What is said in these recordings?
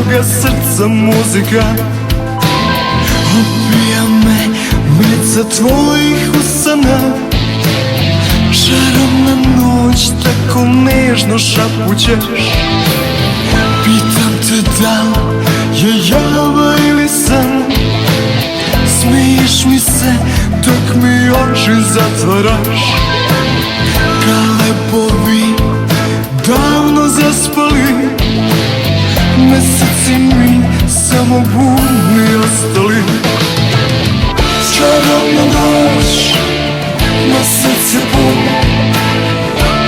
moga srca muzika. Opija me milica tvojih usana, čarobna noć tako nežno šapućeš. Pitam te da je java ili san, smiješ mi se dok mi oči zatvaraš. Galebovi davno zaspali, meseci mi samo buni ostali. Čarobna noć, mesec je pun,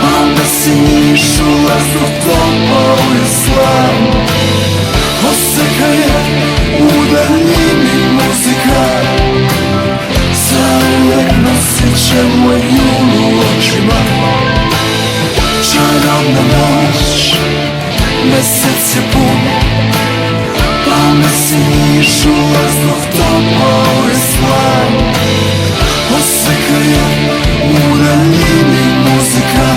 pa me si nišu vazduh topao i slan. Oseka je u daljini muzika, zauvek nosit će moj jul u očima. Čarobna noć, mesec je pun, pa me si nišu vazduh topao i slan. Oseka je u daljini muzika,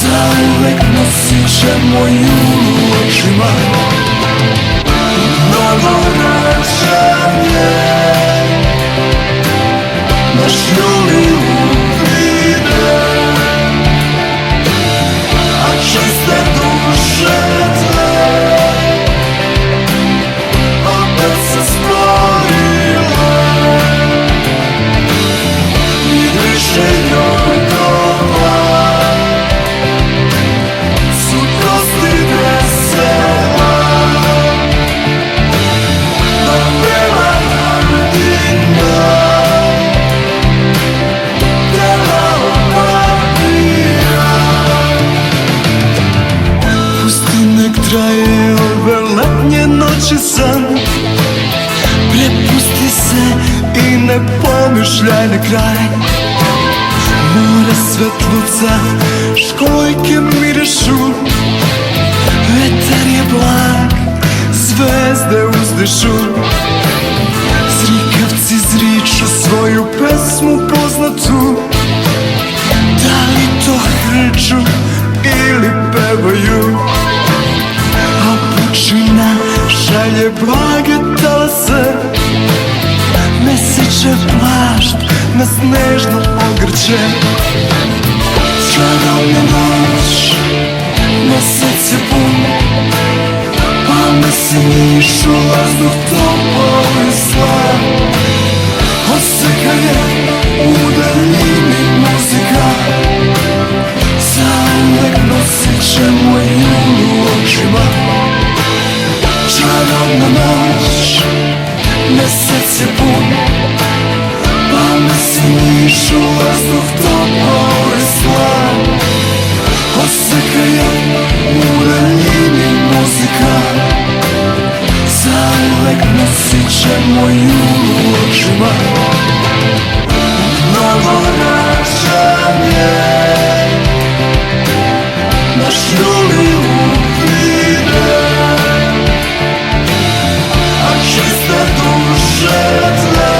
zauvek nosit će moj jul u očima. Novo rađanje, naš juli uvide, a čiste duše tve opet se spojile. I više njoj doma suprosti vesela, da peva hardina, dela opavija. Pusti nek traje ove letnje noći san, prepusti se i ne pomišljaj na kraj. More svetluca, školjke mirišu, vetar je blag, zvezde uzdišu. Zrikavci zriču svoju pesmu poznatu, da li to hrču ili pevaju. A pučina šalje blage talase, mesečev plašt nas nežno ogrće. Čarobna noć, mesec je pun, pa me si nišu vazduh topao i slan. Oseka je u daljini muzika, zauvek nosit će moj jul u očima. Čarobna noć, mesec je pun, pa me si nišu vazduh topao i slan. Oseka je u daljini muzika, zauvek nosit će moj jul u očima. Novo rađanje, naš juli uvide, a čiste duše tve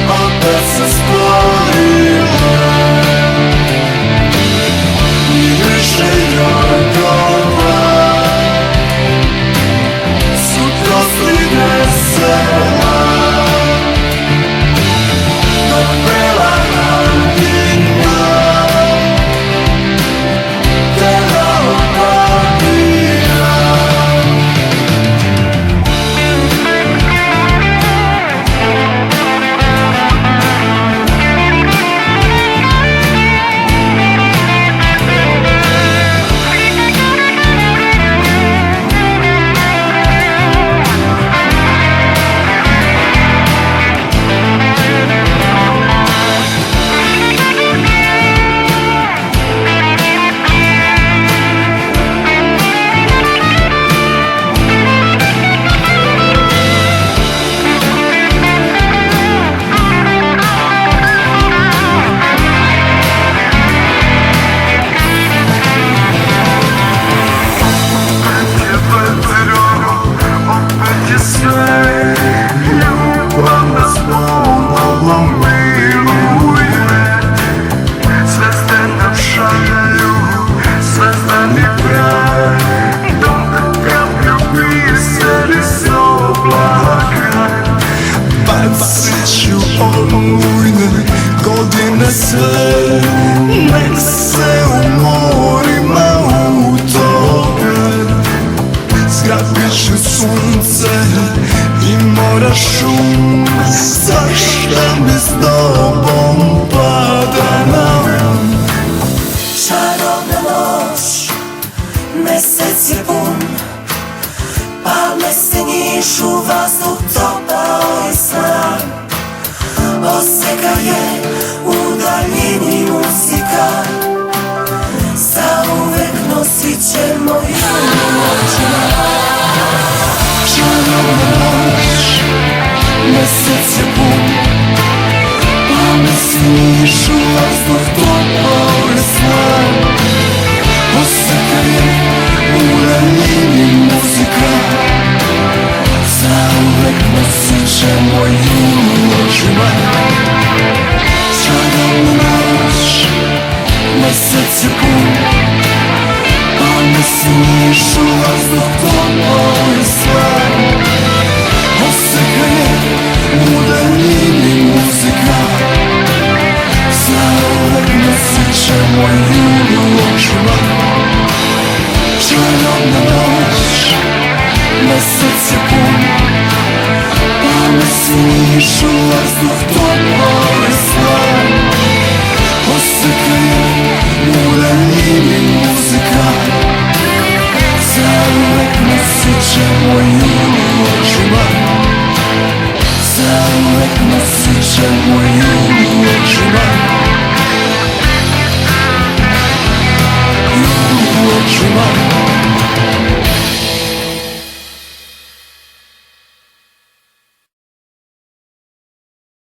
opet se spojile. I više joj doma suprosti vesela, насичу олуйне godine sve. Nek se u morima utope, zgrabit ću sunce i mora šum. Zašta mi s tobom pada na um? Čarobna noć, mesec je pun, palme se njišu, vazduh topao je slan. Oseka je u daljini muzika, zauvek nosit će moju očima. Čarobna noć, mesec je pun, palme se njišu, vazduh topao je slan. Oseka je u daljini muzika, zauvek nosit će moju očima. Čarobna noć, mesec je pun, palme se njišu, vazduh topao je slan. Oseka je u daljini muzika, zauvek nosit će moju očima. Čarobna noć, mesec je pun, palme se njišu, vazduh topao je slan. Oseka je u daljini muzika,